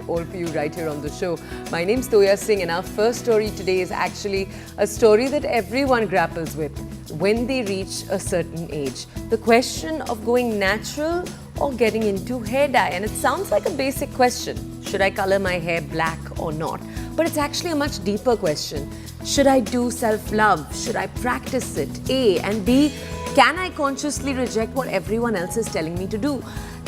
all for you right here on the show. My name's Toya Singh and our first story today is actually a story that everyone grapples with when they reach a certain age. The question of going natural or getting into hair dye. And it sounds like a basic question. Should I color my hair black or not? But it's actually a much deeper question. Should I do self-love? Should I practice it? A. And B, can I consciously reject what everyone else is telling me to do?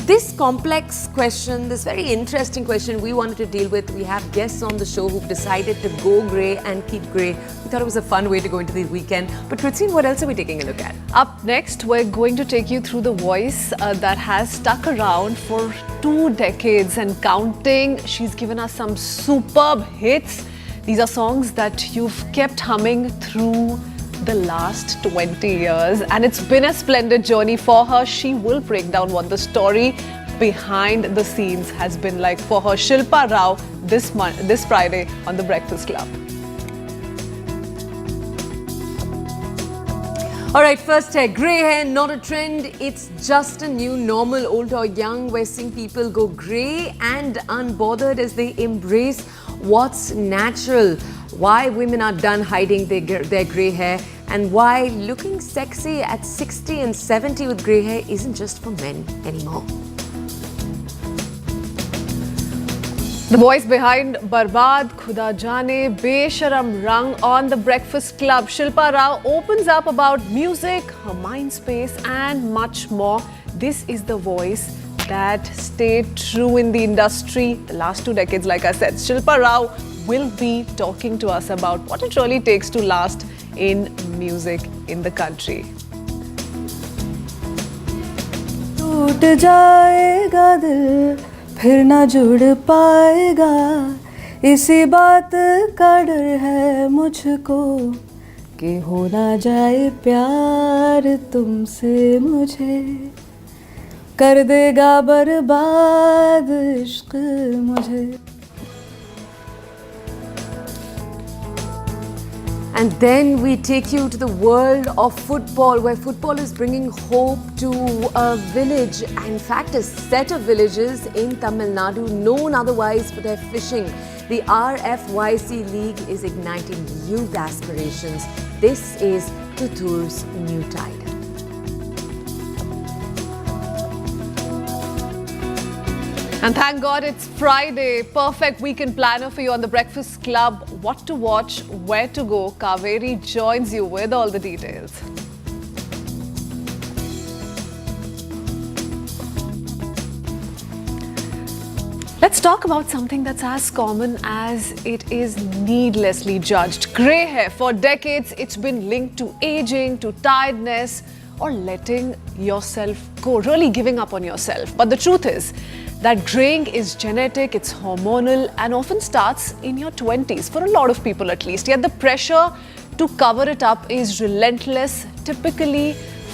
This complex question, this very interesting question we wanted to deal with. We have guests on the show who've decided to go grey and keep grey. We thought it was a fun way to go into the weekend. But Kritsine, what else are we taking a look at? Up next, we're going to take you through the voice that has stuck around for 2 decades and counting. She's given us some superb hits. These are songs that you've kept humming through the last 20 years, and it's been a splendid journey for her. She will break down what the story behind the scenes has been like for her. Shilpa Rao this Friday on The Breakfast Club. Alright, first hair. Grey hair, not a trend. It's just a new normal. Old or young, we're seeing people go grey and unbothered as they embrace what's natural. Why women are done hiding their grey hair, and why looking sexy at 60 and 70 with grey hair isn't just for men anymore. The voice behind Barbad, Khuda Jaane, Besharam Rang on The Breakfast Club. Shilpa Rao opens up about music, her mind space and much more. This is the voice that stayed true in the industry the last 2 decades, like I said. Shilpa Rao will be talking to us about what it really takes to last in music in the country. टूट जाएगा दिल फिर ना जुड़ पाएगा इसी बात का डर है मुझको कि हो ना जाए प्यार तुमसे मुझे कर देगा बर्बाद इश्क मुझे. And then we take you to the world of football, where football is bringing hope to a village, in fact a set of villages in Tamil Nadu known otherwise for their fishing. The RFYC League is igniting youth aspirations. This is Tuttur's new tide. And thank God it's Friday. Perfect weekend planner for you on The Breakfast Club. What to watch, where to go. Kaveri joins you with all the details. Let's talk about something that's as common as it is needlessly judged. Grey hair. For decades, it's been linked to aging, to tiredness, or letting yourself go, really giving up on yourself. But the truth is that greying is genetic, it's hormonal, and often starts in your 20s, for a lot of people at least. Yet the pressure to cover it up is relentless, typically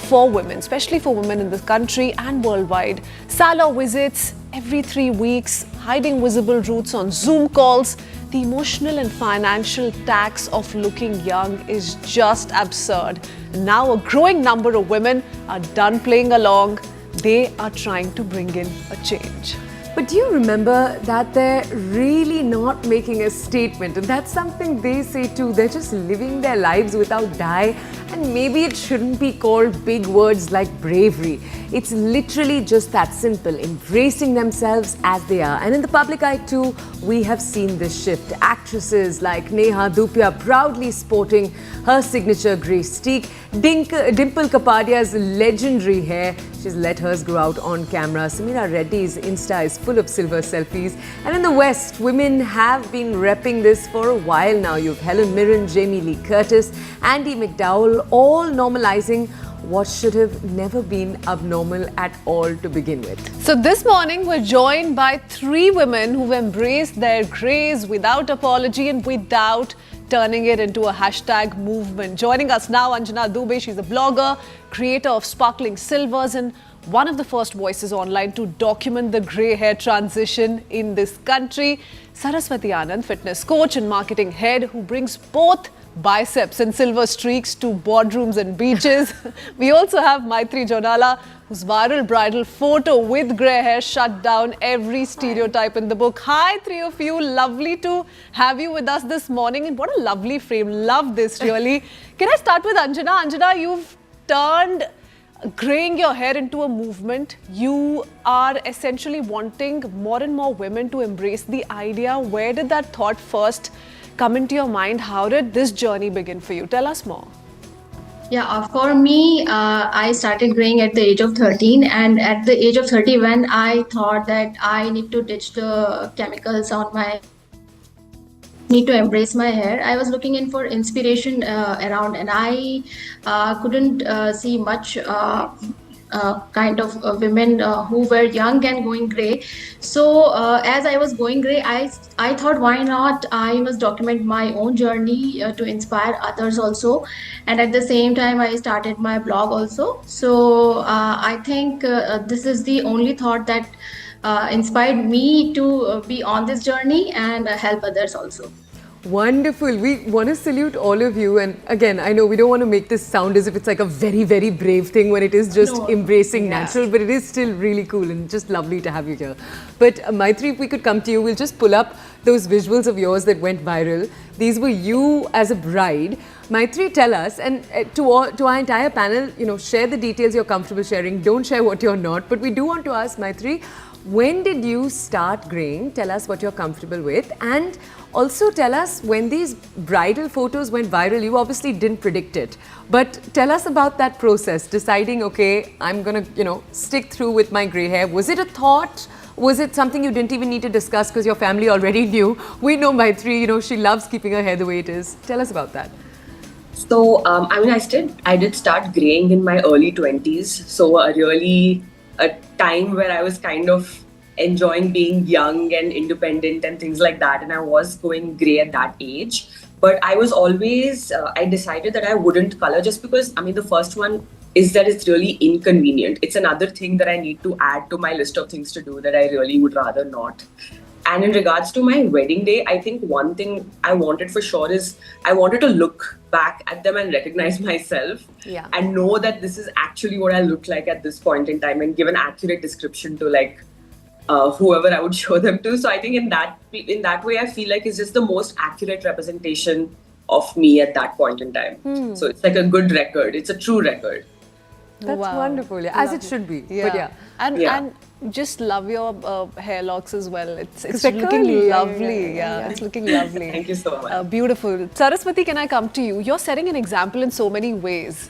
for women, especially for women in this country and worldwide. Salon visits every 3 weeks, hiding visible roots on Zoom calls. The emotional and financial tax of looking young is just absurd. Now a growing number of women are done playing along. They are trying to bring in a change. But do you remember that they're really not making a statement? And that's something they say too. They're just living their lives without dye. And maybe it shouldn't be called big words like bravery. It's literally just that simple, embracing themselves as they are. And in the public eye too, we have seen this shift. Actresses like Neha Dhupia proudly sporting her signature grey streak. Dimple Kapadia's legendary hair, she's let hers grow out on camera. Samira Reddy's Insta is full of silver selfies. And in the West, women have been repping this for a while now. You've Helen Mirren, Jamie Lee Curtis, Andy McDowell, all normalizing what should have never been abnormal at all to begin with. So this morning we're joined by 3 women who've embraced their greys without apology and without turning it into a hashtag movement. Joining us now, Anjana Dubey. She's a blogger, creator of Sparkling Silvers, and one of the first voices online to document the grey hair transition in this country. Saraswati Anand, fitness coach and marketing head, who brings both biceps and silver streaks to boardrooms and beaches. We also have Maitri Jonala, whose viral bridal photo with grey hair shut down every stereotype in the book. Hi, three of you. Lovely to have you with us this morning. And what a lovely frame. Love this, really. Can I start with Anjana? Anjana, you've turned graying your hair into a movement. You are essentially wanting more and more women to embrace the idea. Where did that thought first come into your mind? How did this journey begin for you? Tell us more. Yeah, for me, I started graying at the age of 13, and at the age of 30, when I thought that I need to ditch the chemicals on my need to embrace my hair, I was looking in for inspiration around, and I couldn't see much kind of women who were young and going gray. So as I was going gray, I thought, why not I must document my own journey to inspire others also. And at the same time, I started my blog also. So I think this is the only thought that inspired me to be on this journey and help others also. Wonderful. We want to salute all of you. And again, I know we don't want to make this sound as if it's like a very, very brave thing when it is just embracing natural, but it is still really cool and just lovely to have you here. But Maitri, if we could come to you, we'll just pull up those visuals of yours that went viral. These were you as a bride. Maitri, tell us, and to our entire panel, share the details you're comfortable sharing. Don't share what you're not. But we do want to ask, Maitri, when did you start graying? Tell us what you're comfortable with. And also tell us, when these bridal photos went viral, you obviously didn't predict it. But tell us about that process, deciding, okay, I'm going to, stick through with my grey hair. Was it a thought? Was it something you didn't even need to discuss because your family already knew? We know Maitri, she loves keeping her hair the way it is. Tell us about that. So, I did start graying in my early 20s. So, a time where I was kind of enjoying being young and independent and things like that. And I was going grey at that age. But I was always, I decided that I wouldn't color just because, the first one is that it's really inconvenient. It's another thing that I need to add to my list of things to do that I really would rather not. And in regards to my wedding day, I think one thing I wanted for sure is I wanted to look back at them and recognize myself and know that this is actually what I look like at this point in time and give an accurate description to whoever I would show them to. So I think in that way, I feel like it's just the most accurate representation of me at that point in time. So it's like a good record. It's a true record. That's wonderful, as it should be. Yeah. But and just love your hair locks as well. It's looking lovely. It's looking lovely. Thank you so much. Beautiful. Saraswati, can I come to you? You're setting an example in so many ways.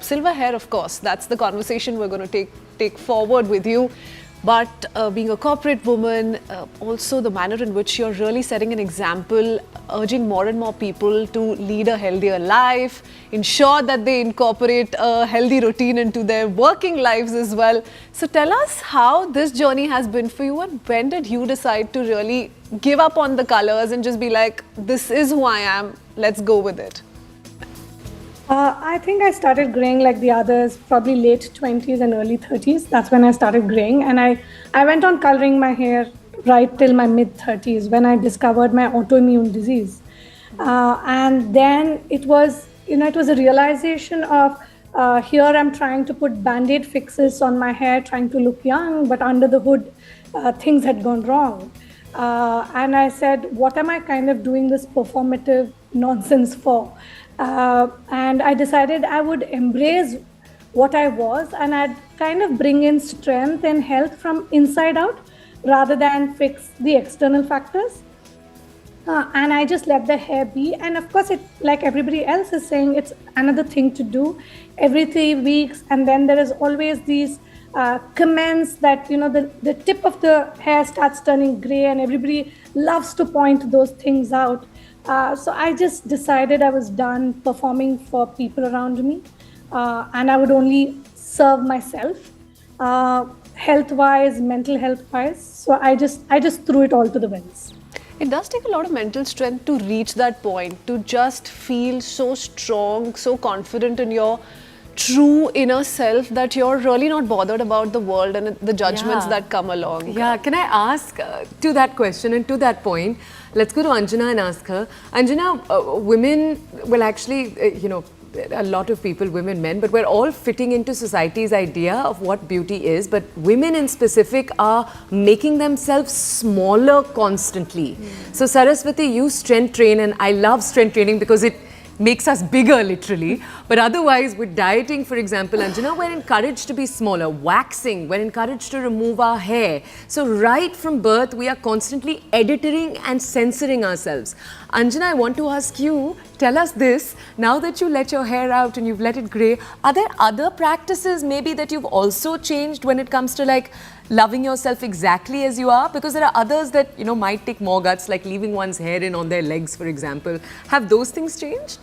Silver hair, of course, that's the conversation we're going to take forward with you. But being a corporate woman, also the manner in which you're really setting an example, urging more and more people to lead a healthier life, ensure that they incorporate a healthy routine into their working lives as well. So tell us how this journey has been for you, and when did you decide to really give up on the colors and just be like, this is who I am, let's go with it? I think I started graying like the others, probably late 20s and early 30s. That's when I started graying. And I went on coloring my hair right till my mid 30s when I discovered my autoimmune disease. And then it was a realization of here I'm trying to put band-aid fixes on my hair, trying to look young, but under the hood, things had gone wrong. And I said, what am I kind of doing this performative nonsense for? And I decided I would embrace what I was, and I'd kind of bring in strength and health from inside out rather than fix the external factors. And I just let the hair be. And of course, it, like everybody else is saying, it's another thing to do every 3 weeks. And then there is always these comments that, the tip of the hair starts turning gray, and everybody loves to point those things out. So I just decided I was done performing for people around me, and I would only serve myself, health-wise, mental health-wise. So I just threw it all to the winds. It does take a lot of mental strength to reach that point, to just feel so strong, so confident in your true inner self that you're really not bothered about the world and the judgments Yeah. that come along. Yeah, can I ask to that question and to that point, let's go to Anjana and ask her. Anjana, women, well actually, a lot of people, women, men, but we're all fitting into society's idea of what beauty is, but women in specific are making themselves smaller constantly. So Saraswati, you strength train, and I love strength training because it makes us bigger literally, but otherwise with dieting, for example, Anjana, we're encouraged to be smaller. Waxing, we're encouraged to remove our hair. So right from birth we are constantly editing and censoring ourselves. Anjana, I want to ask you, tell us this, now that you let your hair out and you've let it grey, are there other practices maybe that you've also changed when it comes to like loving yourself exactly as you are? Because there are others that, might take more guts, like leaving one's hair in on their legs, for example. Have those things changed?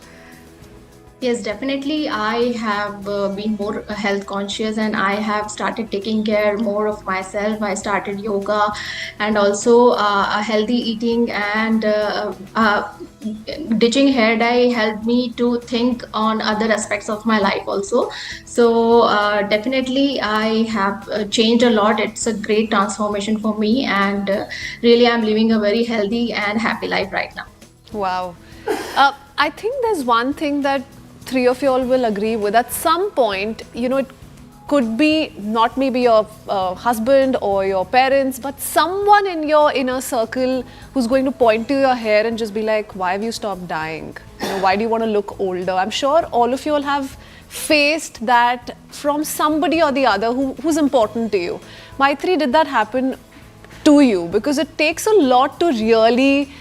Yes, definitely. I have been more health conscious, and I have started taking care more of myself. I started yoga and also a healthy eating, and ditching hair dye helped me to think on other aspects of my life also. So definitely I have changed a lot. It's a great transformation for me, and really I'm living a very healthy and happy life right now. Wow. I think there's one thing that three of you all will agree with. At some point, it could be not maybe your husband or your parents, but someone in your inner circle who's going to point to your hair and just be like, why have you stopped dyeing? Why do you want to look older? I'm sure all of you all have faced that from somebody or the other who's important to you. Maitri, did that happen to you? Because it takes a lot to really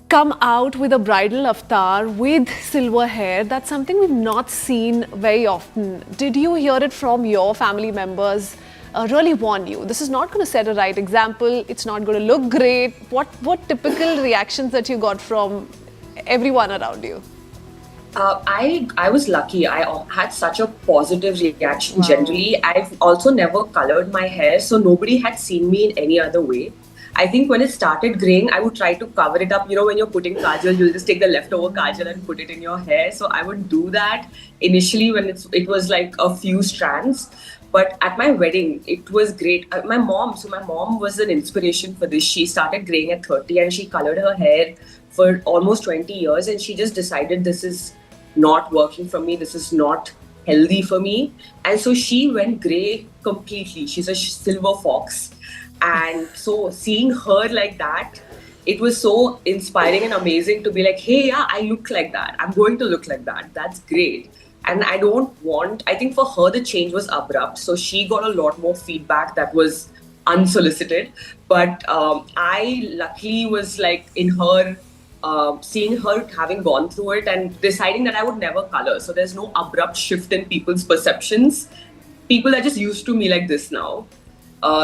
come out with a bridal avatar with silver hair. That's something we've not seen very often. Did you hear it from your family members really warn you, this is not going to set a right example, it's not going to look great? What typical reactions that you got from everyone around you? I was lucky. I had such a positive reaction generally. I've also never colored my hair, so nobody had seen me in any other way. I think when it started graying, I would try to cover it up. When you're putting kajal, you'll just take the leftover kajal and put it in your hair. So I would do that initially when it was like a few strands. But at my wedding, it was great. My mom was an inspiration for this. She started graying at 30 and she colored her hair for almost 20 years. And she just decided this is not working for me. This is not healthy for me. And so she went gray completely. She's a silver fox. And so seeing her like that, it was so inspiring and amazing to be like, hey, yeah, I look like that. I'm going to look like that. That's great. And I think for her, the change was abrupt. So she got a lot more feedback that was unsolicited. But I luckily was like in her, seeing her having gone through it and deciding that I would never color. So there's no abrupt shift in people's perceptions. People are just used to me like this now.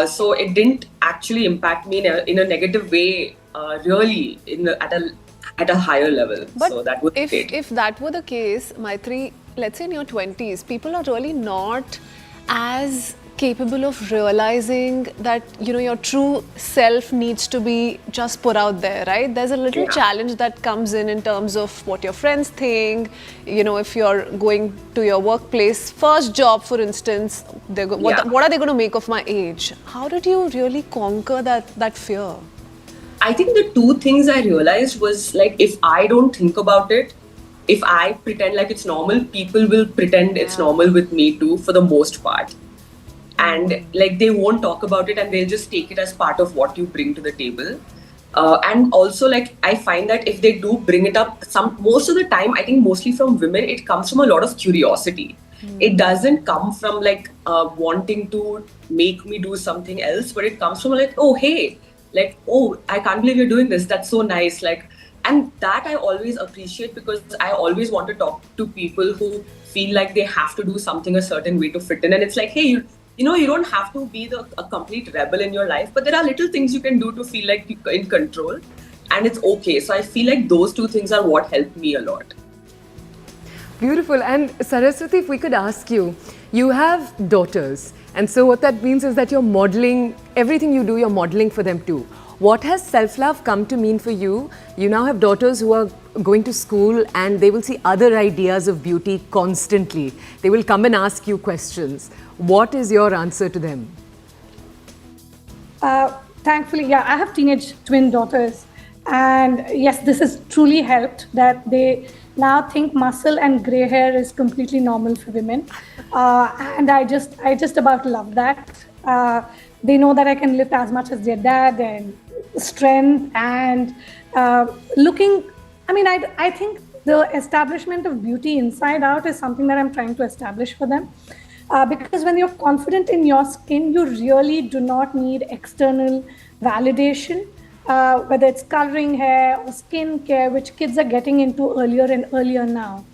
So it didn't actually impact me in a negative way, really, at a higher level. But so that was great. If that were the case, Maitri, let's say in your 20s, people are really not as capable of realizing that your true self needs to be just put out there, right? There's a little challenge that comes in terms of what your friends think. If you're going to your workplace, first job for instance, what are they going to make of my age? How did you really conquer that fear? I think the two things I realized was like, if I don't think about it, if I pretend like it's normal, people will pretend it's normal with me too, for the most part. And like they won't talk about it and they'll just take it as part of what you bring to the table. And also like I find that if they do bring it up, most of the time, I think mostly from women, it comes from a lot of curiosity. It doesn't come from like wanting to make me do something else, but it comes from like, oh, hey, like, oh, I can't believe you're doing this. That's so nice. Like, and that I always appreciate because I always want to talk to people who feel like they have to do something a certain way to fit in. And it's like, hey, you don't have to be a complete rebel in your life, but there are little things you can do to feel like you're in control, and it's okay. So I feel like those two things are what helped me a lot. Beautiful. And Saraswati, if we could ask you, you have daughters, and so what that means is that you're modeling, everything you do, you're modeling for them too. What has self-love come to mean for you? You now have daughters who are going to school and they will see other ideas of beauty constantly. They will come and ask you questions. What is your answer to them? Thankfully, yeah, I have teenage twin daughters. And yes, this has truly helped that they now think muscle and gray hair is completely normal for women. And I just about love that. They know that I can lift as much as their dad, and strength and looking. I mean, I think the establishment of beauty inside out is something that I'm trying to establish for them. Because when you're confident in your skin, you really do not need external validation, whether it's coloring hair or skin care, which kids are getting into earlier and earlier now.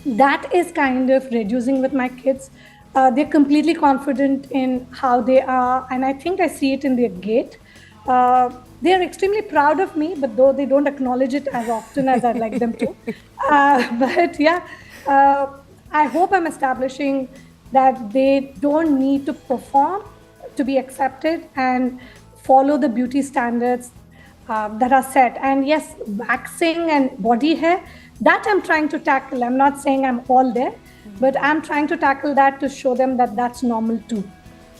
That is kind of reducing with my kids. They're completely confident in how they are, and I think I see it in their gait. They're extremely proud of me, but though they don't acknowledge it as often as I'd like them to. But yeah, I hope I'm establishing that they don't need to perform to be accepted and follow the beauty standards that are set. And yes, waxing and body hair, that I'm trying to tackle. I'm not saying I'm all there, but I'm trying to tackle that to show them that that's normal too.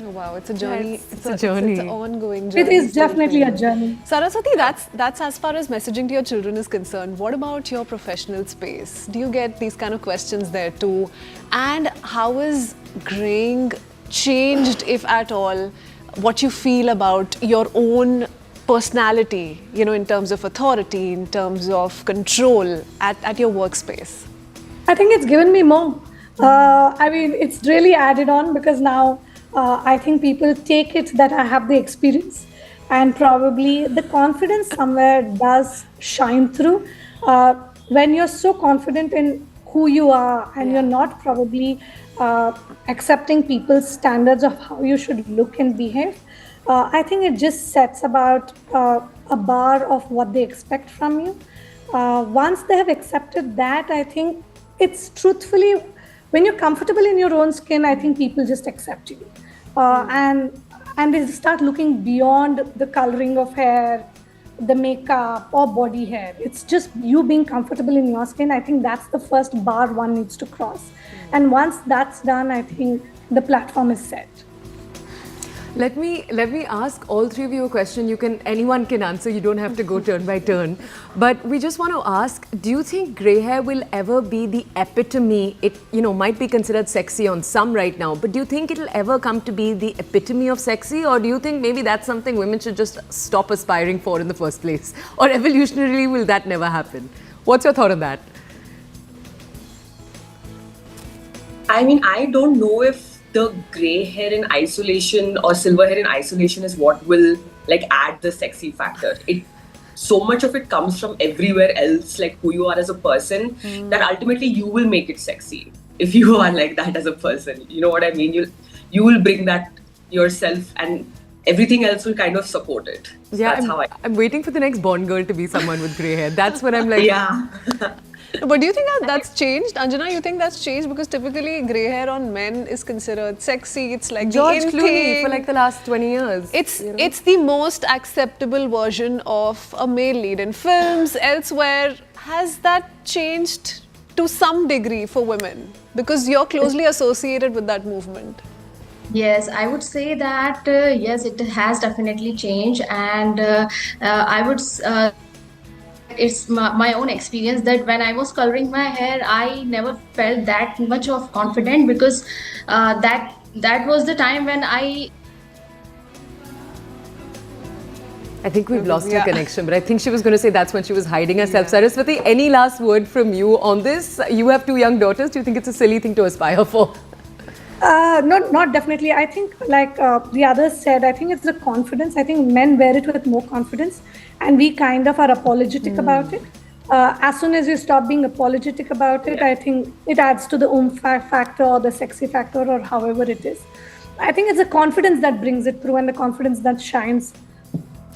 Oh, wow, it's a journey. It's a journey. It's an ongoing journey. It is definitely a journey. Saraswati, that's as far as messaging to your children is concerned. What about your professional space? Do you get these kind of questions there too? And how is graying changed, if at all, what you feel about your own personality, in terms of authority, in terms of control at your workspace? I think it's given me more. I mean, it's really added on because now I think people take it that I have the experience, and probably the confidence somewhere does shine through. When you're so confident in who you are and you're not probably accepting people's standards of how you should look and behave, I think it just sets about a bar of what they expect from you. Once they have accepted that, I think it's truthfully, when you're comfortable in your own skin, I think people just accept you. And they start looking beyond the coloring of hair, the makeup or body hair. It's just you being comfortable in your skin. I think that's the first bar one needs to cross. And once that's done, I think the platform is set. Let me ask all three of you a question. Anyone can answer. You don't have to go turn by turn. But we just want to ask, do you think grey hair will ever be the epitome? It might be considered sexy on some right now, but do you think it'll ever come to be the epitome of sexy, or do you think maybe that's something women should just stop aspiring for in the first place? Or evolutionarily will that never happen? What's your thought on that? I mean, I don't know if the grey hair in isolation or silver hair in isolation is what will add the sexy factor. So much of it comes from everywhere else, like who you are as a person, that ultimately you will make it sexy if you are like that as a person. You know what I mean? You will bring that yourself, and everything else will kind of support it. So Yeah, that's I'm waiting for the next Bond girl to be someone with grey hair. That's what I'm like. Yeah. But do you think that's changed? Anjana, you think that's changed? Because typically grey hair on men is considered sexy. It's like George the in Clooney thing. for the last 20 years. It's the most acceptable version of a male lead in films. Elsewhere, has that changed to some degree for women? Because you're closely associated with that movement. Yes, I would say that yes, it has definitely changed, and I would. It's my own experience that when I was coloring my hair, I never felt that much of confident, because that was the time when I think we've lost her connection, but I think she was going to say that's when she was hiding herself. Saraswati, any last word from you on this? You have 2 young daughters. Do you think it's a silly thing to aspire for? Not definitely. I think the others said, I think it's the confidence. I think men wear it with more confidence, and we kind of are apologetic about it. As soon as you stop being apologetic about it, I think it adds to the factor or the sexy factor or however it is. I think it's the confidence that brings it through, and the confidence that shines.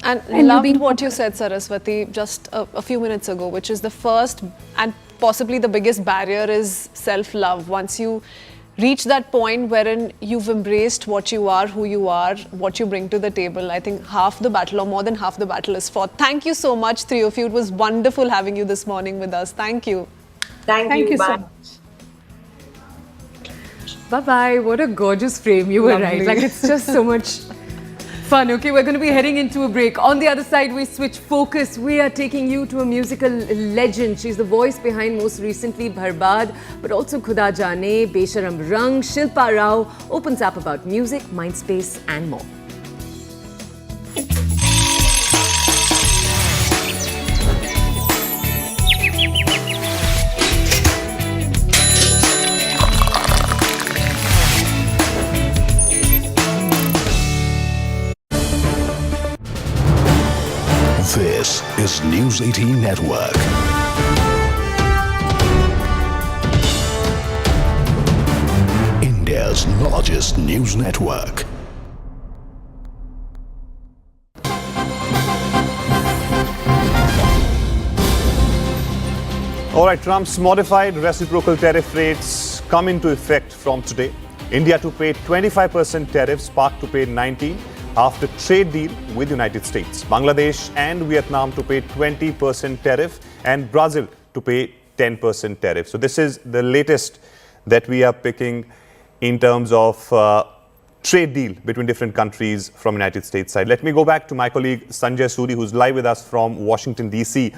And loved what you said, Saraswati, just a few minutes ago, which is the first and possibly the biggest barrier is self-love. Once you reach that point wherein you've embraced what you are, who you are, what you bring to the table, I think half the battle or more than half the battle is fought. Thank you so much, three of you. It was wonderful having you this morning with us. Thank you. Thank you. so Bye. much. Bye-bye. What a gorgeous frame. You were right. Like, it's just so much fun. Okay, we're going to be heading into a break. On the other side, we switch focus. We are taking you to a musical legend. She's the voice behind most recently Barbad, but also Khuda Jaane, Besharam Rang. Shilpa Rao opens up about music, mindspace and more. This is News 18 Network. India's largest news network. All right, Trump's modified reciprocal tariff rates come into effect from today. India to pay 25% tariffs, Pak to pay 19% after trade deal with United States. Bangladesh and Vietnam to pay 20% tariff and Brazil to pay 10% tariff. So this is the latest that we are picking in terms of trade deal between different countries from United States side. Let me go back to my colleague Sanjay Suri, who's live with us from Washington, DC.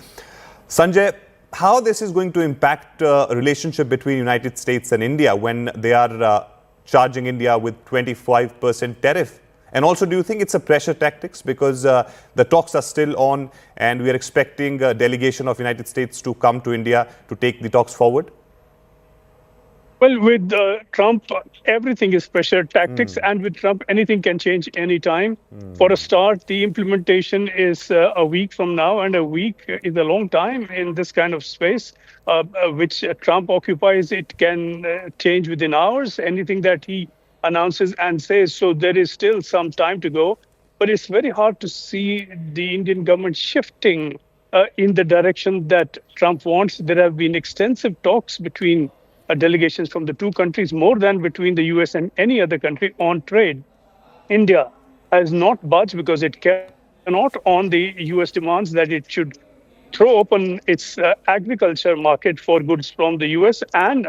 Sanjay, how this is going to impact relationship between United States and India when they are charging India with 25% tariff? And also, do you think it's a pressure tactics because the talks are still on and we are expecting a delegation of United States to come to India to take the talks forward? Well, with Trump, everything is pressure tactics. And with Trump, anything can change anytime. For a start, the implementation is a week from now, and a week is a long time in this kind of space, which Trump occupies. It can change within hours, anything that he announces and says. So there is still some time to go. But it's very hard to see the Indian government shifting in the direction that Trump wants. There have been extensive talks between delegations from the two countries, more than between the US and any other country, on trade. India has not budged because it cannot on the US demands that it should throw open its agriculture market for goods from the US and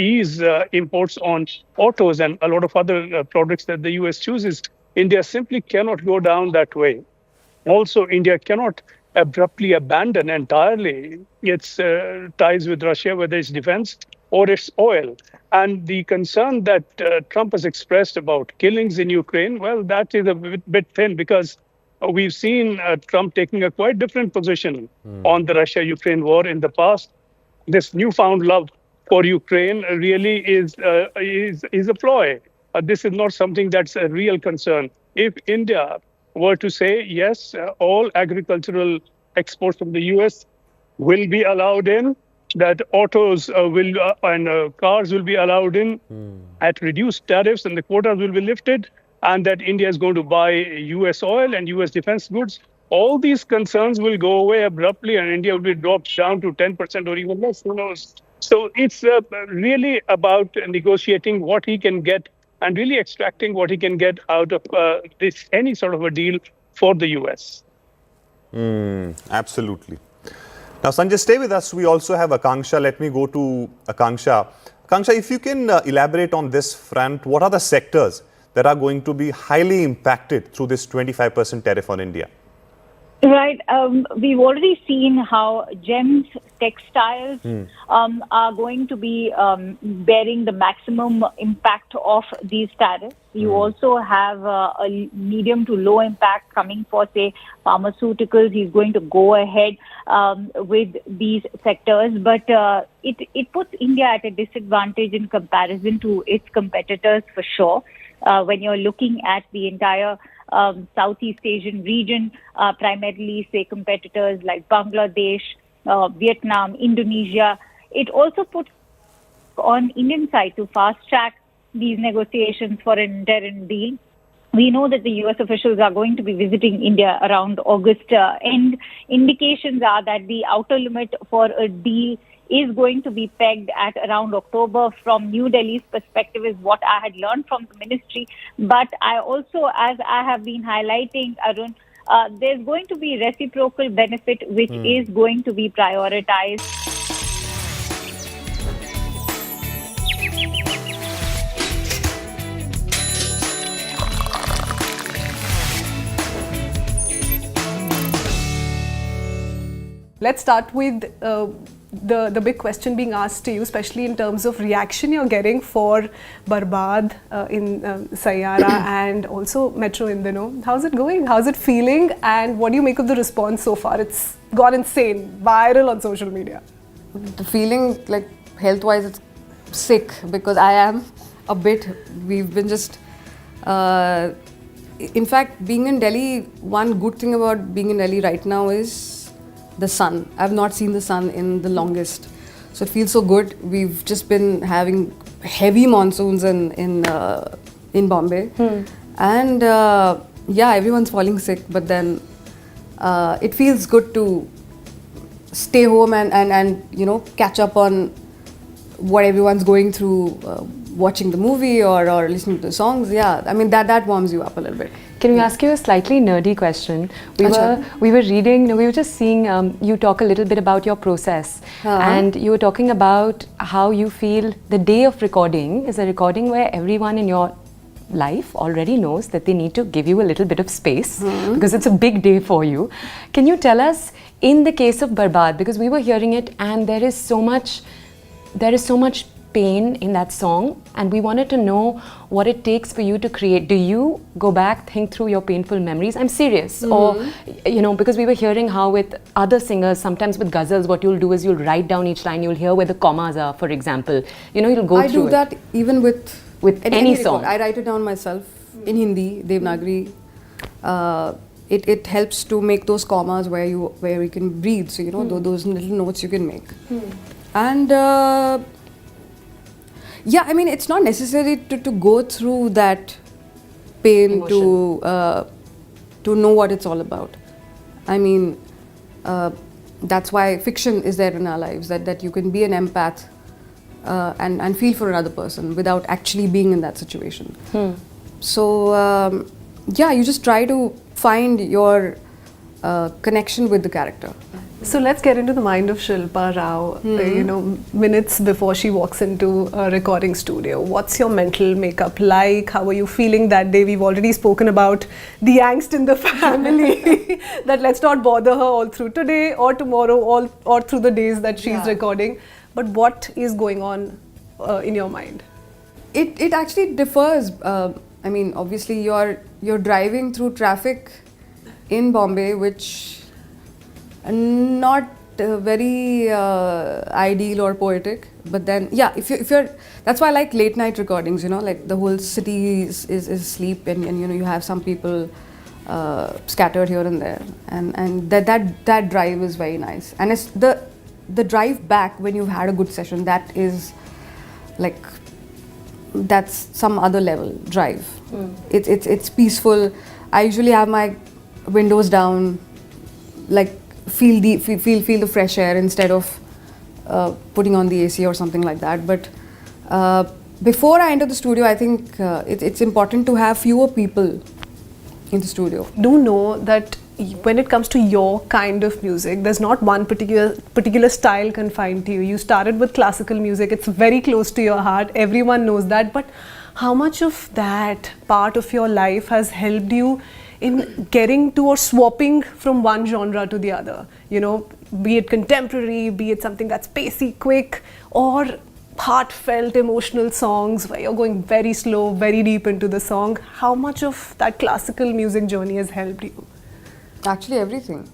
ease imports on autos and a lot of other products that the US chooses. India simply cannot go down that way. Also, India cannot abruptly abandon entirely its ties with Russia, whether it's defense or its oil. And the concern that Trump has expressed about killings in Ukraine, well, that is a bit thin because we've seen Trump taking a quite different position on the Russia-Ukraine war in the past. This newfound love for Ukraine really is a ploy. This is not something that's a real concern. If India were to say, yes, all agricultural exports from the US will be allowed in, that autos and cars will be allowed in at reduced tariffs and the quotas will be lifted, and that India is going to buy US oil and US defense goods, all these concerns will go away abruptly and India will be dropped down to 10% or even less, who knows. So it's really about negotiating what he can get and really extracting what he can get out of this any sort of a deal for the US. Absolutely. Now, Sanjay, stay with us. We also have Akanksha. Let me go to Akanksha. Akanksha, if you can elaborate on this front, what are the sectors that are going to be highly impacted through this 25% tariff on India? Right. We've already seen how gems, textiles are going to be bearing the maximum impact of these tariffs. You also have a medium to low impact coming for, say, pharmaceuticals. He's going to go ahead with these sectors, but it puts India at a disadvantage in comparison to its competitors for sure. When you're looking at the entire Southeast Asian region, primarily, say, competitors like Bangladesh, Vietnam, Indonesia. It also puts on Indian side to fast-track these negotiations for an interim deal. We know that the US officials are going to be visiting India around August end. Indications are that the outer limit for a deal is going to be pegged at around October from New Delhi's perspective, is what I had learned from the ministry. But I also, as I have been highlighting, Arun, there's going to be reciprocal benefit which is going to be prioritized. Let's start with the big question being asked to you, especially in terms of reaction you're getting for Barbad in Sayyara and also Metro Indano. How's it going? How's it feeling? And what do you make of the response so far? It's gone insane, viral on social media. The feeling, like health-wise, it's sick because I am a bit. We've been just. In fact, being in Delhi, one good thing about being in Delhi right now is the sun. I've not seen the sun in the longest, so it feels so good. We've just been having heavy monsoons in Bombay, and yeah, everyone's falling sick. But then it feels good to stay home and you know, catch up on what everyone's going through, watching the movie or listening to the songs. Yeah, I mean that warms you up a little bit. Can we ask you a slightly nerdy question? We were reading, no, we were just seeing you talk a little bit about your process, and you were talking about how you feel the day of recording is a recording where everyone in your life already knows that they need to give you a little bit of space because it's a big day for you. Can you tell us, in the case of Barbad, because we were hearing it and there is so much pain in that song, and we wanted to know what it takes for you to create. Do you go back, think through your painful memories? I'm serious. Or, you know, because we were hearing how with other singers, sometimes with ghazals, what you'll do is you'll write down each line, you'll hear where the commas are, for example. You know, you'll go through it. I do that even with any song. I write it down myself in Hindi, Devanagari. It helps to make those commas where you can breathe. So, you know, those little notes you can make. And yeah, I mean, it's not necessary to go through that pain to know what it's all about. I mean, that's why fiction is there in our lives, that you can be an empath and feel for another person without actually being in that situation. So, yeah, you just try to find your connection with the character. So let's get into the mind of Shilpa Rao, you know, minutes before she walks into a recording studio. What's your mental makeup like? How are you feeling that day? We've already spoken about the angst in the family, that let's not bother her all through today or tomorrow or through the days that she's recording. But what is going on in your mind? It actually differs. I mean, obviously you're driving through traffic in Bombay, which not very ideal or poetic, but then yeah, if you're that's why I like late night recordings, you know, like the whole city is asleep and you know, you have some people scattered here and there, and that drive is very nice. And it's the drive back when you've had a good session, that is like, that's some other level drive. It's peaceful. I usually have my windows down, like feel the fresh air instead of putting on the AC or something like that. But before I enter the studio, I think it's important to have fewer people in the studio. Do know that when it comes to your kind of music, there's not one particular style confined to you. You started with classical music. It's very close to your heart. Everyone knows that. But how much of that part of your life has helped you in getting to or swapping from one genre to the other? You know, be it contemporary, be it something that's pacey, quick, or heartfelt, emotional songs where you're going very slow, very deep into the song. How much of that classical music journey has helped you? Actually, everything.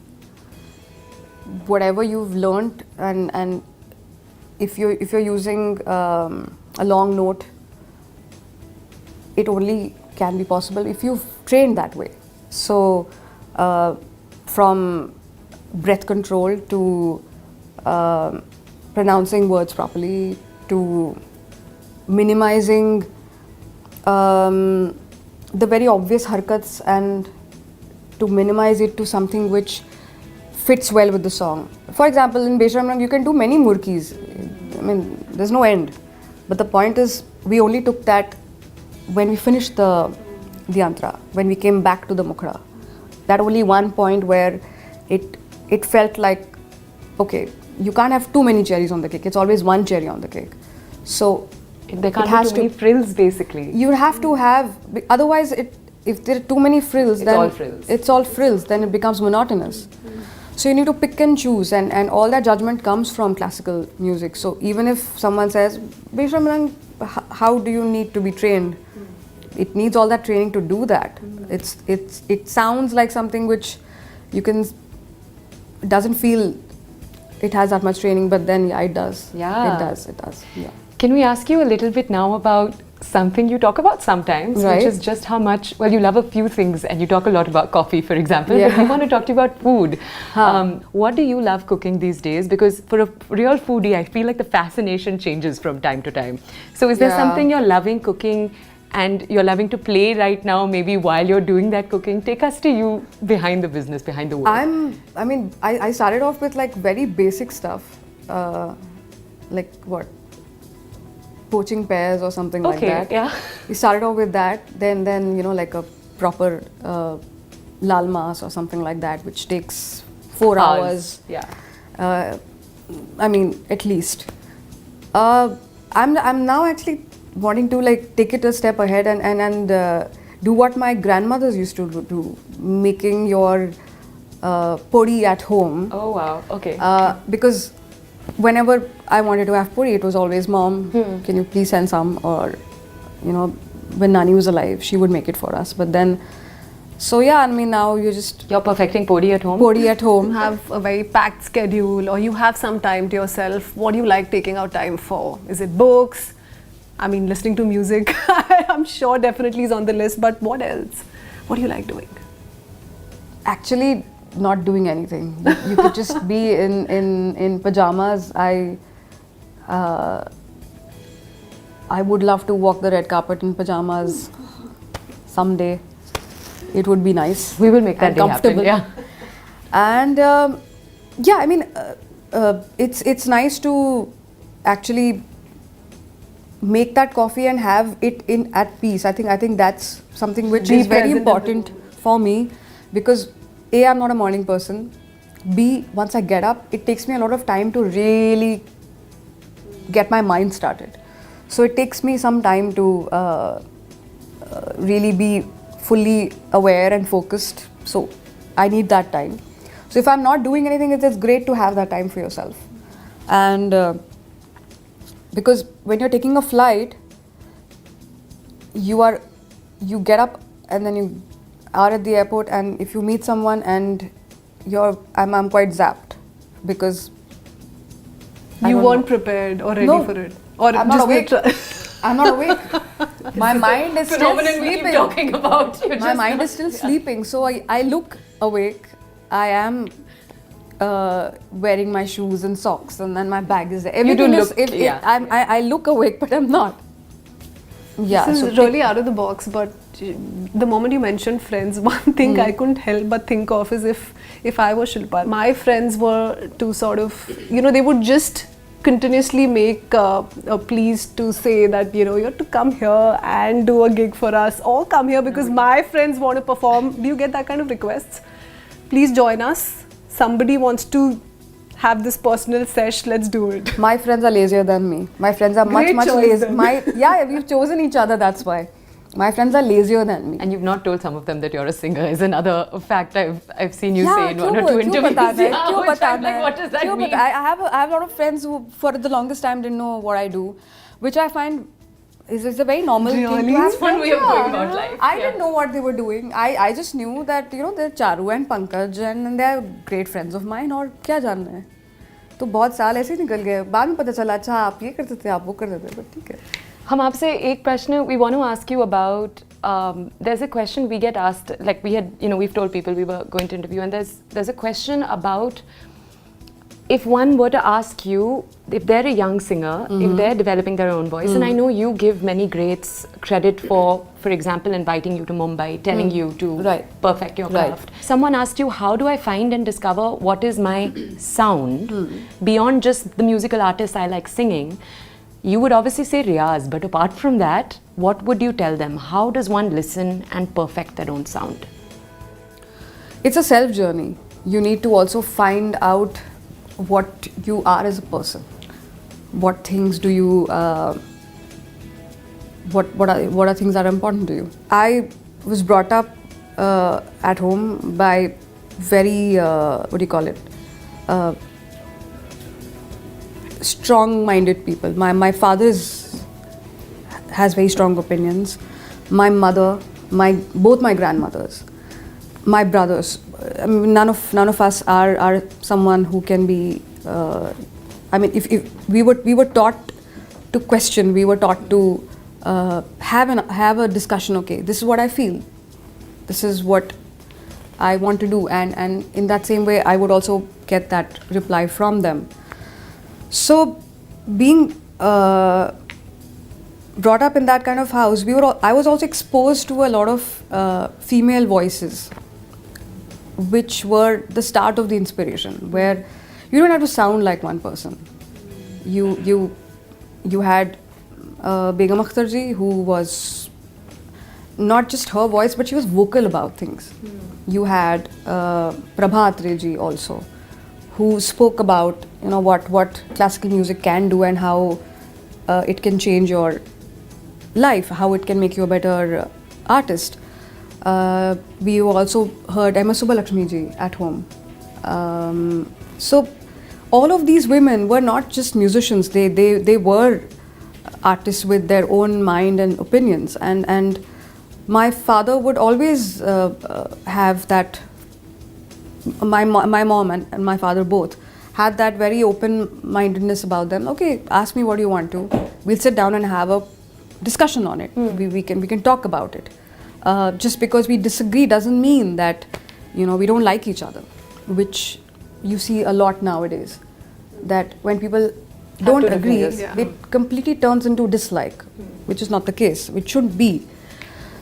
Whatever you've learned, and if you're using a long note, it only can be possible if you've trained that way. So, from breath control to pronouncing words properly to minimizing the very obvious harkats and to minimize it to something which fits well with the song. For example, in Beshram Rang, you can do many murkis. I mean, there's no end. But the point is, we only took that when we finished the antara, when we came back to the mukhra. That only one point where it felt like, okay, you can't have too many cherries on the cake. It's always one cherry on the cake. So There can't be too many frills, basically. you have to have, otherwise if there are too many frills, It's then all frills. it's all frills, then it becomes monotonous. So you need to pick and choose, and all that judgment comes from classical music. So even if someone says, Beshram Rang, how do you need to be trained? It needs all that training to do that. It sounds like something which you can, doesn't feel it has that much training, but then yeah, it does. Yeah. It does, yeah. Can we ask you a little bit now about something you talk about sometimes, Right. which is just how much, well, you love a few things and you talk a lot about coffee, for example, Yeah. but we want to talk to you about food. What do you love cooking these days? Because for a real foodie, I feel like the fascination changes from time to time. So is there Yeah. something you're loving cooking and you're loving to play right now, maybe while you're doing that cooking? Take us to you behind the business, behind the work. I started off with like very basic stuff, like what? Poaching pears or something like that. Yeah. We started off with that, then like a proper lal mas or something like that, which takes 4 hours. Yeah. At least. I'm now actually wanting to like take it a step ahead and do what my grandmothers used to do, making your podi at home. Oh wow. Okay. Because whenever I wanted to have puri, it was always, Mom, can you please send some? Or, when Nani was alive, she would make it for us. But then, so yeah, now you're perfecting podi at home? Podi at home. Have a very packed schedule, or you have some time to yourself. What do you like taking out time for? Is it books? Listening to music, I'm sure definitely is on the list, but what else? What do you like doing? Actually, not doing anything. You could just be in pajamas. I would love to walk the red carpet in pajamas someday. It would be nice. We will make that day happen. Yeah. And it's nice to actually make that coffee and have it at peace. I think that's something which is very important for me, because A, I'm not a morning person. B, once I get up, it takes me a lot of time to really get my mind started. So it takes me some time to really be fully aware and focused. So I need that time. So if I'm not doing anything, it's great to have that time for yourself. And because when you're taking a flight, you get up and then you are at the airport, and if you meet someone and I'm quite zapped, because You weren't prepared or ready for it, or I'm not awake. I'm not awake. My mind is still Phenomenon we keep sleeping. talking about. My mind is still sleeping, so I look awake. I am wearing my shoes and socks, and then my bag is there. Everything do is, look, yeah. I look awake, but I'm not. Yeah, This so is really out of the box, but the moment you mentioned friends, one thing I couldn't help but think of is if I was Shilpa, my friends were to sort of, they would just continuously make a pleas to say that, you have to come here and do a gig for us, or come here because my friends want to perform. Do you get that kind of requests? Please join us. Somebody wants to have this personal sesh, let's do it. my friends are lazier than me. My friends are Great much choice lazier. then. We've chosen each other, that's why. My friends are lazier than me. And you've not told some of them that you're a singer is another fact I've seen you say in one or two क्यों interviews. बताना है? Yeah, क्यों which I'm बताना like, है? what does that क्यों mean? I have a lot of friends who for the longest time didn't know what I do, which I find is a very normal thing to Really? have It's one friends. way of going about life. I didn't know what they were doing. I just knew that they're Charu and Pankaj and they're great friends of mine, और क्या जानना है? तो बहुत साल ऐसे ही निकल गए. बाद में पता चला अच्छा आप ये करते थे, आप वो करते थे, but ठीक है. हम आपसे एक प्रश्न we want to ask you about. There's a question we get asked, like we had, we've told people we were going to interview, and there's a question about if one were to ask you, if they're a young singer, if they're developing their own voice, and I know you give many greats credit for example, inviting you to Mumbai, telling you to perfect your craft. Someone asked you, how do I find and discover what is my sound beyond just the musical artist I like singing? You would obviously say Riyaz, but apart from that, what would you tell them? How does one listen and perfect their own sound? It's a self journey. You need to also find out what you are as a person. What things do you, what are things that are important to you? I was brought up at home by very, strong-minded people. My father has very strong opinions. My mother, both my grandmothers, my brothers. I mean, none of us are someone who can be. If we were taught to question, we were taught to have a discussion. Okay, this is what I feel. This is what I want to do, and in that same way, I would also get that reply from them. So, being brought up in that kind of house, I was also exposed to a lot of female voices, which were the start of the inspiration, where you don't have to sound like one person. You had Begum Akhtarji, who was not just her voice, but she was vocal about things. You had Prabha Atreji also, who spoke about what classical music can do and how it can change your life, how it can make you a better artist. We also heard Emma Subbalakshmi ji at home. So all of these women were not just musicians, they were artists with their own mind and opinions, and my father would always have that. My mom and my father both had that very open-mindedness about them. Okay, ask me what you want to. We'll sit down and have a discussion on it. We can talk about it. Just because we disagree doesn't mean that we don't like each other, which you see a lot nowadays. That when people don't agree, it completely turns into dislike, which is not the case, which shouldn't be.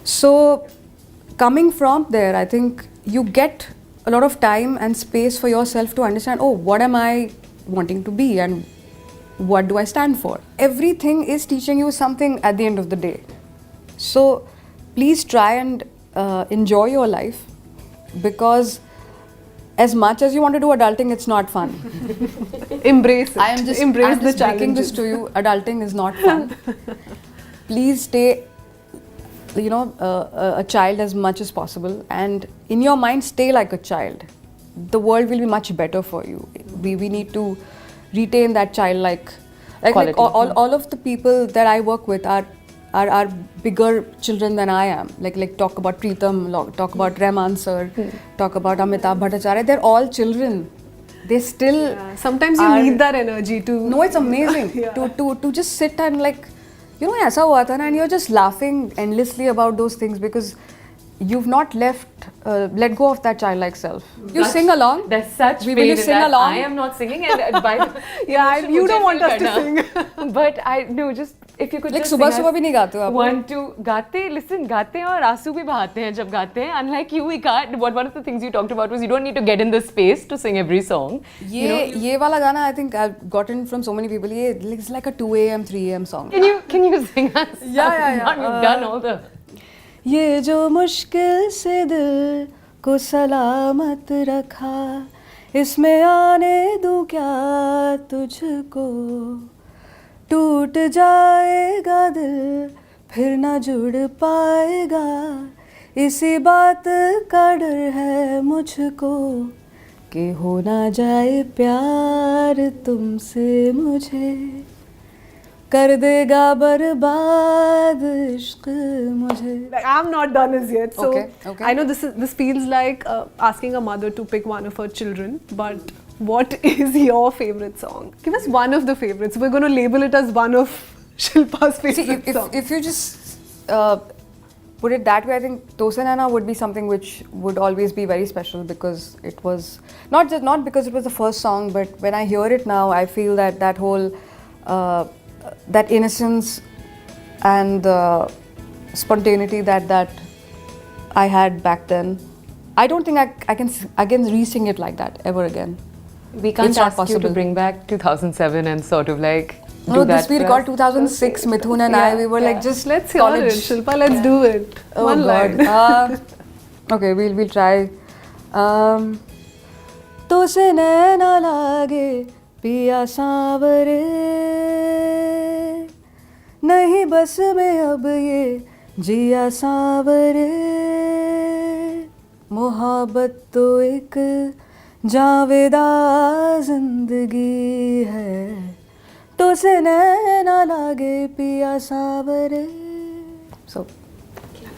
So, coming from there, I think you get a lot of time and space for yourself to understand, oh, what am I wanting to be and what do I stand for? Everything is teaching you something at the end of the day. So please try and enjoy your life, because as much as you want to do adulting, it's not fun. Embrace it. I'm just breaking this to you. Adulting is not fun. Please stay a child as much as possible, and in your mind stay like a child. The world will be much better for you. We need to retain that childlike like all of the people that I work with are bigger children than I am. Like talk about Preetam, talk about Rahman sir, talk about Amitabh Bhattacharya. They're all children. They still sometimes you need that energy to. No, it's amazing to just sit and ऐसा हुआ था ना, and you're just laughing endlessly about those things because you've not let go of that childlike self. You sing along. There's such will you sing along? I am not singing, and you don't want us to sing. But I no, just if you could like just सुबह सुबह भी नहीं गाते हो आप? 1 2 गाते हैं और आंसू भी बहाते हैं जब गाते हैं. Unlike you, we can't. One of the things you talked about was you don't need to get in the space to sing every song. ये वाला गाना I think I've gotten from so many people. It's like a 2 a.m. 3 a.m. song. Can you sing us? Yeah. You've done all the. ये जो मुश्किल से दिल को सलामत रखा, इसमें आने दूं क्या तुझको, टूट जाएगा दिल फिर ना जुड़ पाएगा, इसी बात का डर है मुझको कि हो ना जाए प्यार तुमसे मुझे, कर देगा बर्बाद इश्क मुझे. Like, I'm not done as yet, so okay. I know this feels like asking a mother to pick one of her children, but what is your favorite song? Give us one of the favorites. We're going to label it as one of Shilpa's favorite songs. If you just put it that way, I think Tosanana would be something which would always be very special because it was not because it was the first song, but when I hear it now, I feel that whole that innocence and spontaneity that I had back then. I don't think I can re-sing it like that ever again. We can't It's not ask you to possible. bring back 2007 and sort of like No, do this that we for recorded us. 2006. Mithun and I, we were like just Let's hear college. it, Shilpa. Let's do it. Oh One God. line. Okay, we'll try. तो से नैना लागे पिया सांवरे नहीं बस में अब ये जिया सांवरे मोहब्बत तो एक जावेदा जिंदगी है तो से नैना लागे पिया Sanwer. So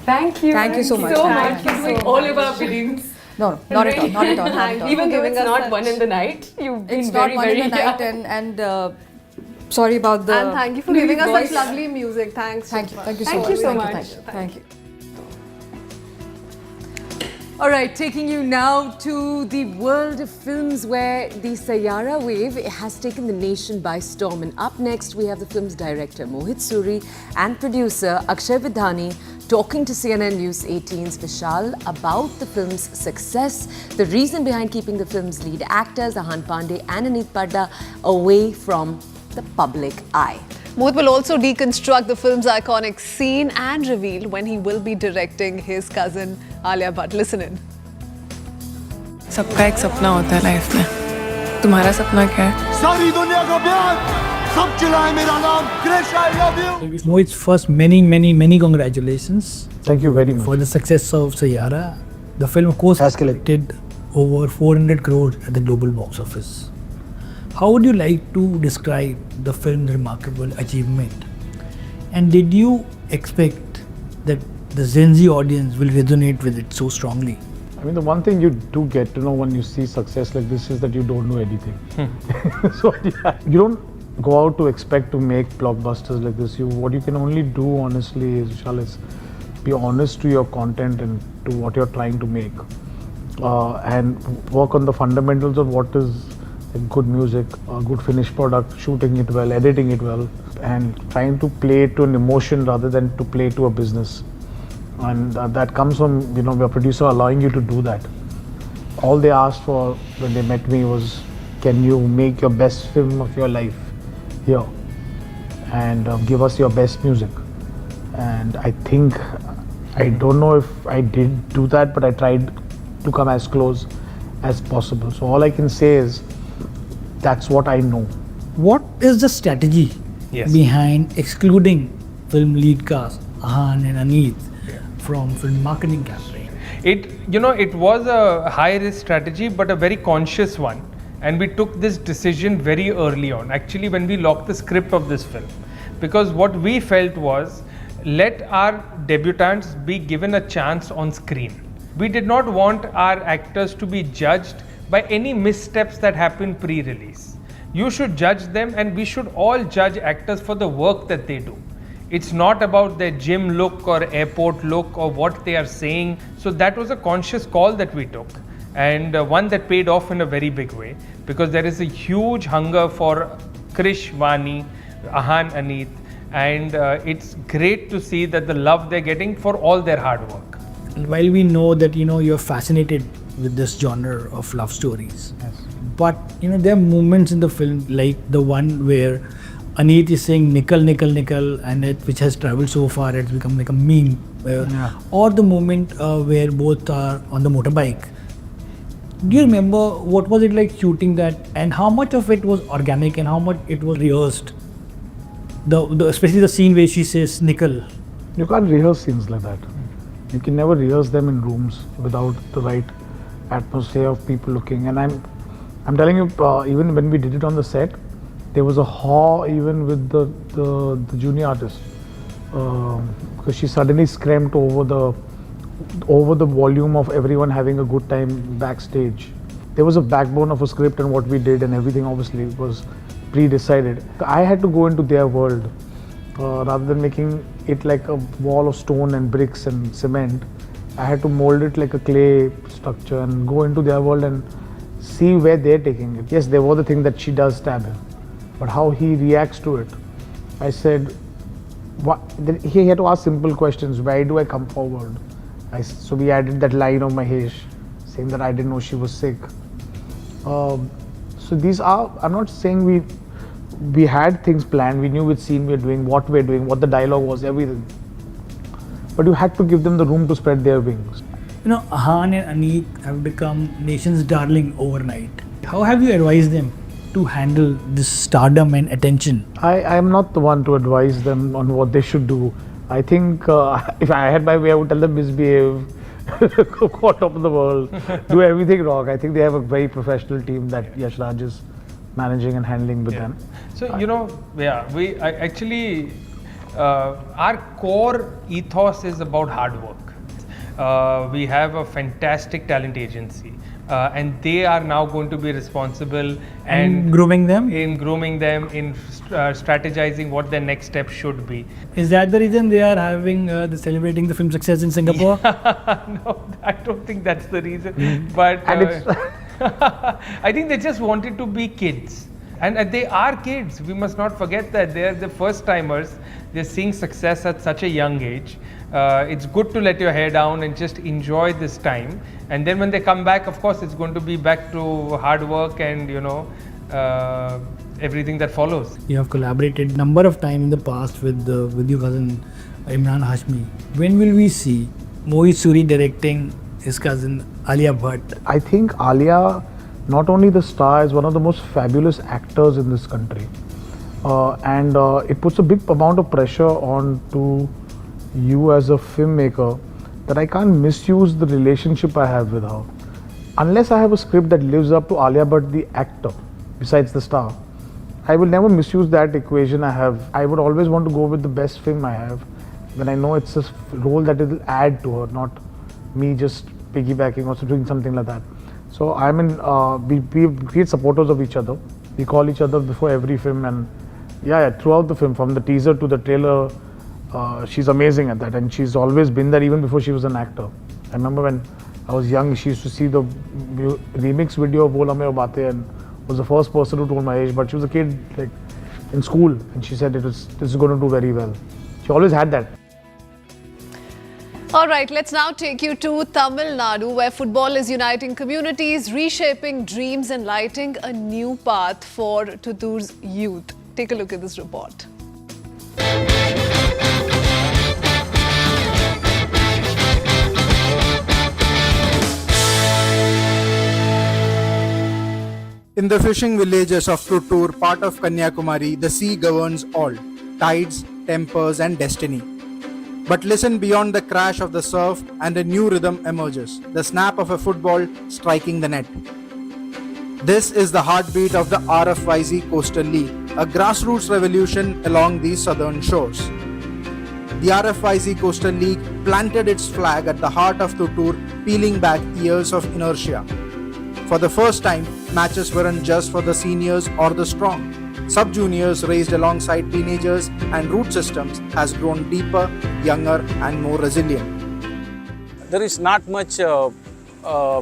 Thank you. Thank you so much. So Thank much for doing all of our opinions. no, not at all, not at all, not at all. Even though it's giving us not such- 1 in the night, you've been It's very, not one very in the night, and sorry about the. And thank you for giving us voice. such lovely music. Thanks. Thank you, Shilpa. thank you so Thank much. you so Thank much. Thank you. All right, taking you now to the world of films where the Sayara wave has taken the nation by storm. And up next, we have the film's director, Mohit Suri, and producer, Akshay Vidhani, talking to CNN News 18's Vishal about the film's success, the reason behind keeping the film's lead actors, Ahan Pandey and Aneet Padda, away from the public eye. Mohit will also deconstruct the film's iconic scene and reveal when he will be directing his cousin Alia Bhatt. Listen in. सबका एक सपना होता है life में. तुम्हारा सपना क्या है? सारी दुनिया का प्यार सब चिल्लाए मेरा नाम Krish I love you. Mohit, first many congratulations. Thank you very much. For the success of Sayara. The film of course has collected over 400 crores at the global box office. How would you like to describe the film's remarkable achievement? And did you expect that the Gen Z audience will resonate with it so strongly? I mean, the one thing you do get to know when you see success like this is that you don't know anything. So you don't go out to expect to make blockbusters like this. What you can only do honestly is be honest to your content and to what you're trying to make, and work on the fundamentals of what is good music, a good finished product, shooting it well, editing it well, and trying to play to an emotion rather than to play to a business. And that comes from your producer allowing you to do that. All they asked for when they met me was, can you make your best film of your life here and give us your best music? And I think, I don't know if I did do that, but I tried to come as close as possible. So all I can say is, that's what I know. What is the strategy behind excluding film lead cast Ahan and Aneet from film marketing campaign? It was a high risk strategy, but a very conscious one. And we took this decision very early on, actually when we locked the script of this film. Because what we felt was, let our debutants be given a chance on screen. We did not want our actors to be judged by any missteps that happen pre-release. You should judge them, and we should all judge actors for the work that they do. It's not about their gym look or airport look or what they are saying. So that was a conscious call that we took, and one that paid off in a very big way, because there is a huge hunger for Krish, Vani, Ahan, Aneet, and it's great to see that the love they're getting for all their hard work. While we know that you're fascinated with this genre of love stories, but there are moments in the film like the one where Aneet is saying nickel, nickel, nickel, and which has traveled so far it's become like a meme, or the moment where both are on the motorbike. Do you remember what was it like shooting that, and how much of it was organic and how much it was rehearsed? Especially the scene where she says nickel. You can't rehearse scenes like that. You can never rehearse them in rooms without the right atmosphere of people looking. And I'm telling you, even when we did it on the set, there was a awe even with the junior artist, because she suddenly screamed over the volume of everyone having a good time backstage. There was a backbone of a script, and what we did and everything obviously was pre-decided. I had to go into their world rather than making it like a wall of stone and bricks and cement. I had to mold it like a clay structure and go into their world and see where they're taking it. Yes, there was the thing that she does stab him, but how he reacts to it. I said, what? He had to ask simple questions. Why do I come forward? So we added that line of Mahesh saying that I didn't know she was sick. So these are, I'm not saying we had things planned, we knew which scene we're doing, what we're doing, what the dialogue was, everything. But you had to give them the room to spread their wings. You know, Ahan and Aneek have become nation's darling overnight. How have you advised them to handle this stardom and attention? I am not the one to advise them on what they should do. I think if I had my way, I would tell them misbehave, go on top of the world, do everything wrong. I think they have a very professional team that Yash Raj is managing and handling with them. So, our core ethos is about hard work. We have a fantastic talent agency. And they are now going to be responsible and grooming them, in strategizing what their next step should be. Is that the reason they are having celebrating the film success in Singapore? No, I don't think that's the reason. But I think they just wanted to be kids. And they are kids. We must not forget that they are the first timers. They're seeing success at such a young age. It's good to let your hair down and just enjoy this time. And then when they come back, of course, it's going to be back to hard work and, everything that follows. You have collaborated number of times in the past with your cousin Imran Hashmi. When will we see Mohit Suri directing his cousin Alia Bhatt? I think Alia, not only the star, is one of the most fabulous actors in this country. And it puts a big amount of pressure on to you as a filmmaker that I can't misuse the relationship I have with her. Unless I have a script that lives up to Alia Bhatt, the actor, besides the star, I will never misuse that equation I have. I would always want to go with the best film I have when I know it's a role that it will add to her, not me just piggybacking or doing something like that. So I'm we're great supporters of each other. We call each other before every film, and throughout the film, from the teaser to the trailer, she's amazing at that, and she's always been there even before she was an actor. I remember when I was young, she used to see the remix video of Bola Mein Baatein and was the first person who told my age, but she was a kid like in school, and she said this is going to do very well. She always had that. All right, let's now take you to Tamil Nadu, where football is uniting communities, reshaping dreams and lighting a new path for Tuttur's youth. Take a look at this report. In the fishing villages of Tuttur, part of Kanyakumari, the sea governs all, tides, tempers and destiny. But listen beyond the crash of the surf and a new rhythm emerges, the snap of a football striking the net. This is the heartbeat of the RFYZ Coastal League, a grassroots revolution along these southern shores. The RFYZ Coastal League planted its flag at the heart of Tuttur, peeling back years of inertia. For the first time, matches weren't just for the seniors or the strong. Sub-juniors raised alongside teenagers, and root systems has grown deeper, younger and more resilient. There is not much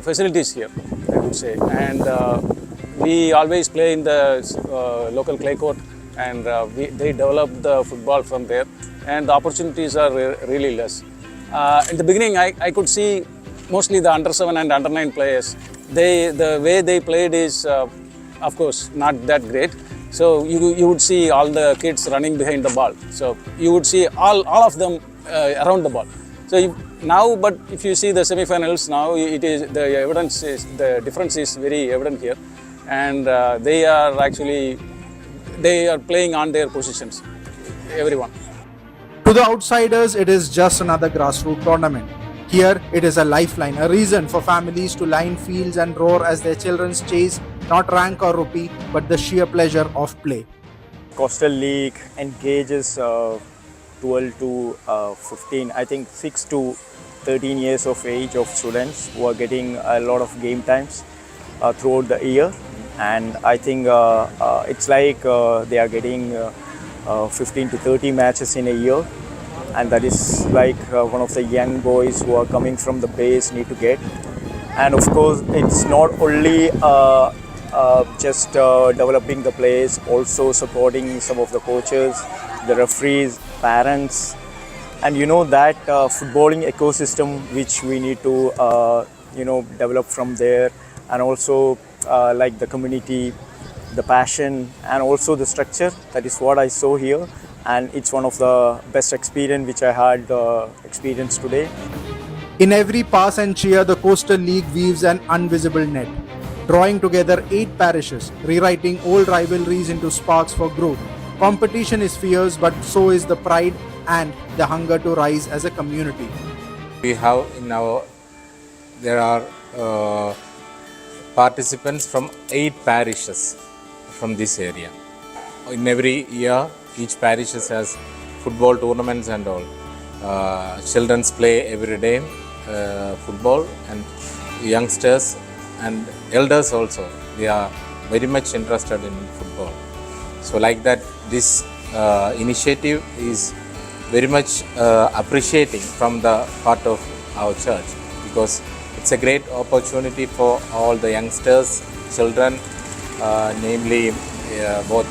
facilities here, I would say, and we always play in the local clay court, and they develop the football from there, and the opportunities are really less. In the beginning, I could see mostly the under-7 and under-9 players. The way they played is, of course, not that great. So you would see all the kids running behind the ball. So you would see all of them around the ball. So but if you see the semi-finals now, the difference is very evident here, and they are playing on their positions, everyone. To the outsiders, it is just another grassroots tournament. Here, it is a lifeline, a reason for families to line fields and roar as their children chase not rank or rupee, but the sheer pleasure of play. Coastal League engages 12 to 15, I think 6 to 13 years of age of students who are getting a lot of game times throughout the year. And I think it's like they are getting 15 to 30 matches in a year. and that is like one of the young boys who are coming from the base need to get. And of course, it's not only just developing the players, also supporting some of the coaches, the referees, parents, and that footballing ecosystem which we need to develop from there, and also like the community, the passion, and also the structure. That is what I saw here, and it's one of the best experience which I had experienced today. In every pass and cheer, the Coastal League weaves an invisible net, drawing together 8 parishes, rewriting old rivalries into sparks for growth. Competition is fierce, but so is the pride and the hunger to rise as a community. We have there are participants from 8 parishes from this area. In every year, each parish has football tournaments and all. Children play every day football, and youngsters and elders also, they are very much interested in football. So like that, this initiative is very much appreciating from the part of our church, because it's a great opportunity for all the youngsters, children, namely both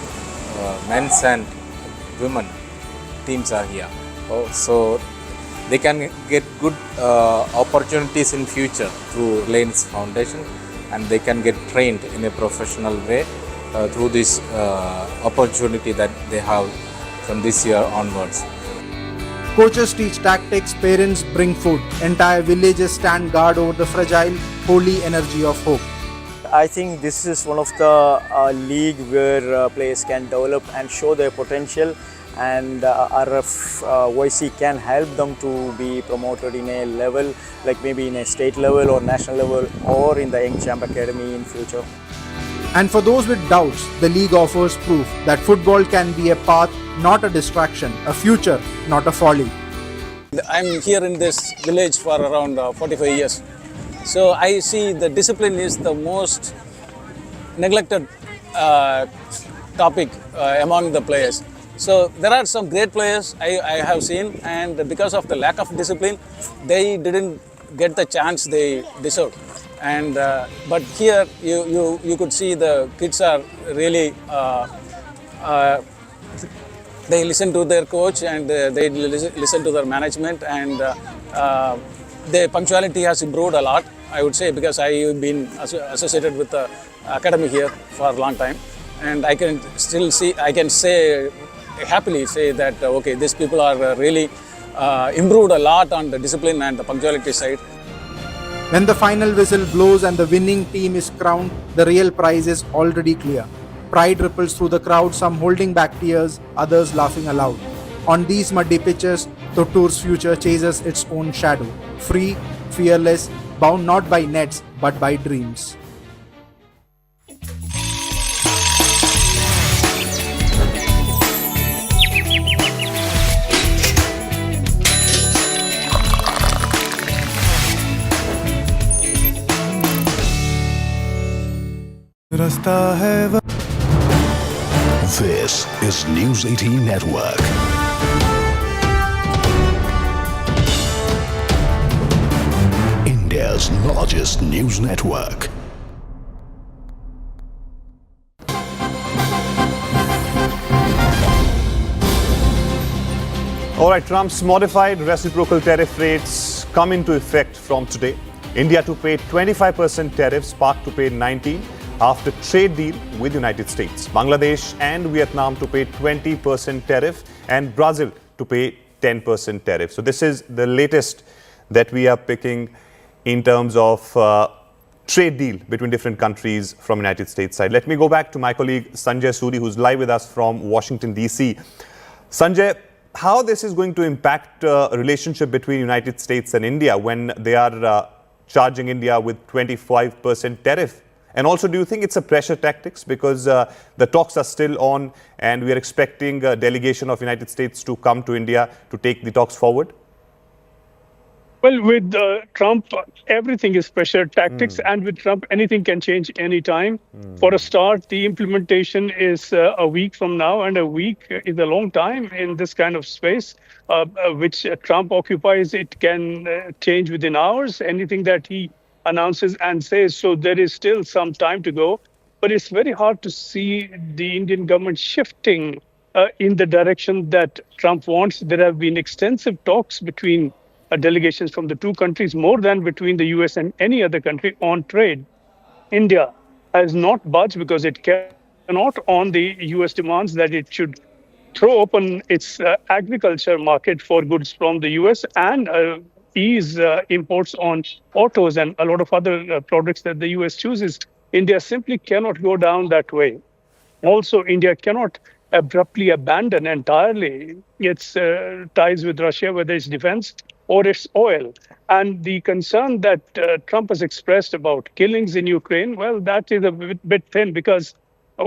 men's and women teams are here. So they can get good opportunities in future through Lane's Foundation, and they can get trained in a professional way through this opportunity that they have from this year onwards. Coaches teach tactics, parents bring food, entire villages stand guard over the fragile, holy energy of hope. I think this is one of the league where players can develop and show their potential, and RFYC can help them to be promoted in a level, like maybe in a state level or national level, or in the Young Champ Academy in future. And for those with doubts, the league offers proof that football can be a path, not a distraction, a future, not a folly. I'm here in this village for around 45 years. So I see the discipline is the most neglected topic among the players. So there are some great players I have seen, and because of the lack of discipline, they didn't get the chance they deserved. And but here you could see the kids are really they listen to their coach, and they listen to their management, and their punctuality has improved a lot, I would say, because I've been associated with the academy here for a long time, and I can still see, I can say happily say that okay, these people are really improved a lot on the discipline and the punctuality side. When the final whistle blows and the winning team is crowned, the real prize is already clear. Pride ripples through the crowd, some holding back tears, others laughing aloud. On these muddy pitches, Tottur's future chases its own shadow. Free, fearless, bound not by nets, but by dreams. This is News 18 Network. India's largest news network. All right, Trump's modified reciprocal tariff rates come into effect from today. India to pay 25% tariffs, Pak to pay 19% after trade deal with United States. Bangladesh and Vietnam to pay 20% tariff, and Brazil to pay 10% tariff. So this is the latest that we are picking in terms of trade deal between different countries from United States side. Let me go back to my colleague Sanjay Suri, who's live with us from Washington, D.C. Sanjay, how this is going to impact relationship between United States and India when they are charging India with 25% tariff? And also, do you think it's a pressure tactics because the talks are still on and we are expecting a delegation of United States to come to India to take the talks forward? Well, with Trump, everything is pressure tactics, and with Trump, anything can change anytime. For a start, the implementation is a week from now, and a week is a long time in this kind of space, which Trump occupies. It can change within hours, anything that he announces and says. So there is still some time to go, but it's very hard to see the Indian government shifting in the direction that Trump wants. There have been extensive talks between delegations from the two countries, more than between the US and any other country, on trade. India has not budged because it cannot on the US demands that it should throw open its agriculture market for goods from the US and ease imports on autos and a lot of other products that the US chooses. India simply cannot go down that way. Also, India cannot abruptly abandon entirely its ties with Russia, whether it's defense or its oil. And the concern that Trump has expressed about killings in Ukraine, well, that is a bit thin, because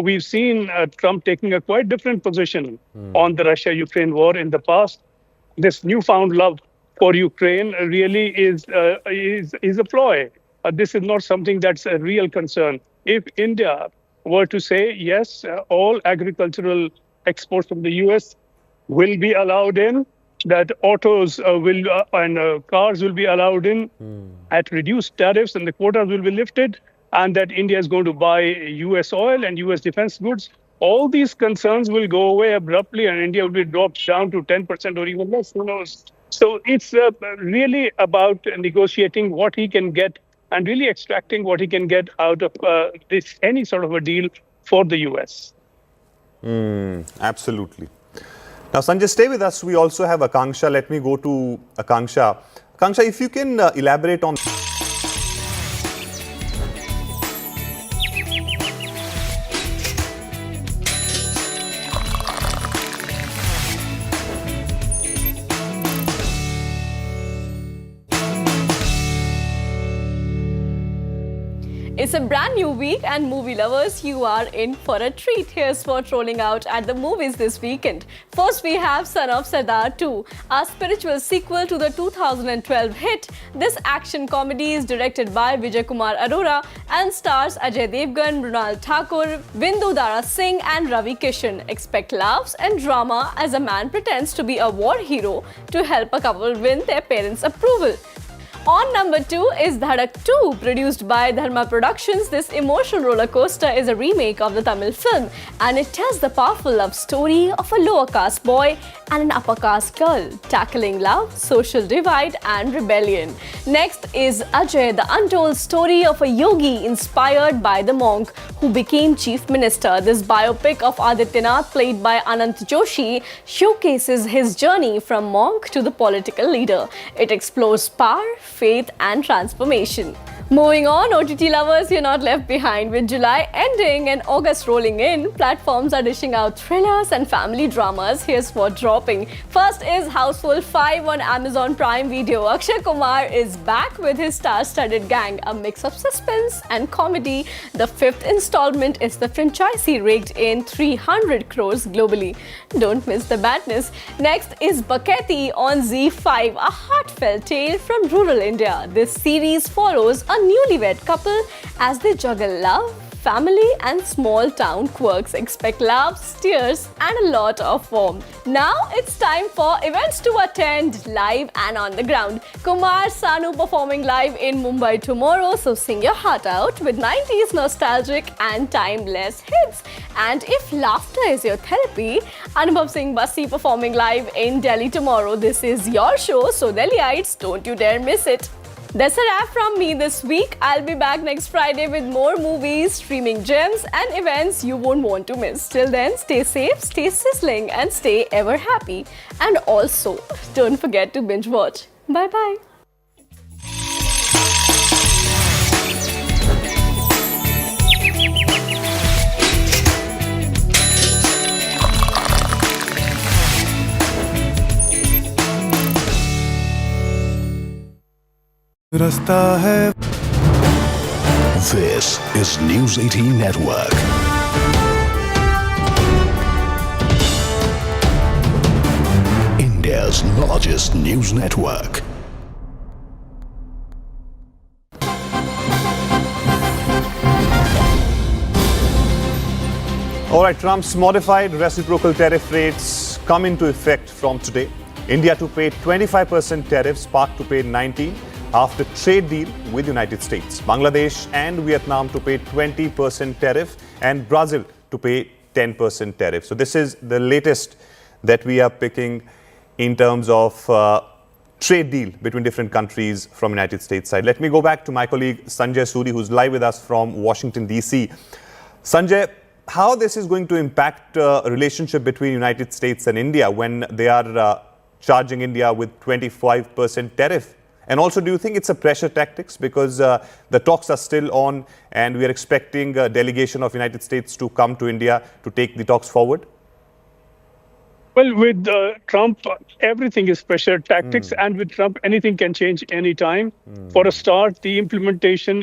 we've seen Trump taking a quite different position on the Russia-Ukraine war in the past. This newfound love for Ukraine really is a ploy. This is not something that's a real concern. If India were to say, yes, all agricultural exports from the US will be allowed in, that autos and cars will be allowed in at reduced tariffs and the quotas will be lifted, and that India is going to buy US oil and US defense goods, all these concerns will go away abruptly and India will be dropped down to 10% or even less, who knows. So it's really about negotiating what he can get and really extracting what he can get out of this, any sort of a deal for the US. Absolutely. Now, Sanjay, stay with us. We also have Akanksha. Let me go to Akanksha. Akanksha, if you can elaborate on... It's a brand new week, and movie lovers, you are in for a treat. Here's what's rolling out at the movies this weekend. First, we have Son of Sardar 2, a spiritual sequel to the 2012 hit. This action comedy is directed by Vijay Kumar Arora and stars Ajay Devgan, Mrunal Thakur, Bindu Dara Singh and Ravi Kishan. Expect laughs and drama as a man pretends to be a war hero to help a couple win their parents' approval. On number 2 is Dhadak 2, produced by Dharma Productions. This emotional roller coaster is a remake of the Tamil film, and it tells the powerful love story of a lower caste boy and an upper caste girl, tackling love, social divide and rebellion. Next is Ajay, the untold story of a yogi inspired by the monk who became chief minister. This biopic of Adityanath, played by Anant Joshi, showcases his journey from monk to the political leader. It explores power, faith and transformation. Moving on, OTT lovers, you're not left behind. With July ending and August rolling in, platforms are dishing out thrillers and family dramas. Here's what's dropping. First is Houseful 5 on Amazon Prime Video. Akshay Kumar is back with his star-studded gang, a mix of suspense and comedy. The 5th installment is the franchisee raked in 300 crores globally. Don't miss the badness. Next is Baketi on Z5, a heartfelt tale from rural India. This series follows a newlywed couple as they juggle love, family and small town quirks. Expect laughs, tears and a lot of warmth. Now it's time for events to attend live and on the ground. Kumar Sanu performing live in Mumbai tomorrow, so sing your heart out with 90s nostalgic and timeless hits. And if laughter is your therapy, Anubhav Singh Bassi performing live in Delhi tomorrow. This is your show, so Delhiites, don't you dare miss it. That's a wrap from me this week. I'll be back next Friday with more movies, streaming gems and events you won't want to miss. Till then, stay safe, stay sizzling and stay ever happy. And also, don't forget to binge watch. Bye-bye. This is News 18 Network. India's largest news network. All right, Trump's modified reciprocal tariff rates come into effect from today. India to pay 25% tariffs, Pak to pay 19% after trade deal with United States. Bangladesh and Vietnam to pay 20% tariff and Brazil to pay 10% tariff. So this is the latest that we are picking in terms of trade deal between different countries from United States side. Let me go back to my colleague Sanjay Suri, who's live with us from Washington, D.C. Sanjay, how this is going to impact relationship between United States and India when they are charging India with 25% tariff? And also, do you think it's a pressure tactics because the talks are still on and we are expecting a delegation of United States to come to India to take the talks forward? Well, with Trump, everything is pressure tactics, and with Trump, anything can change anytime. For a start, the implementation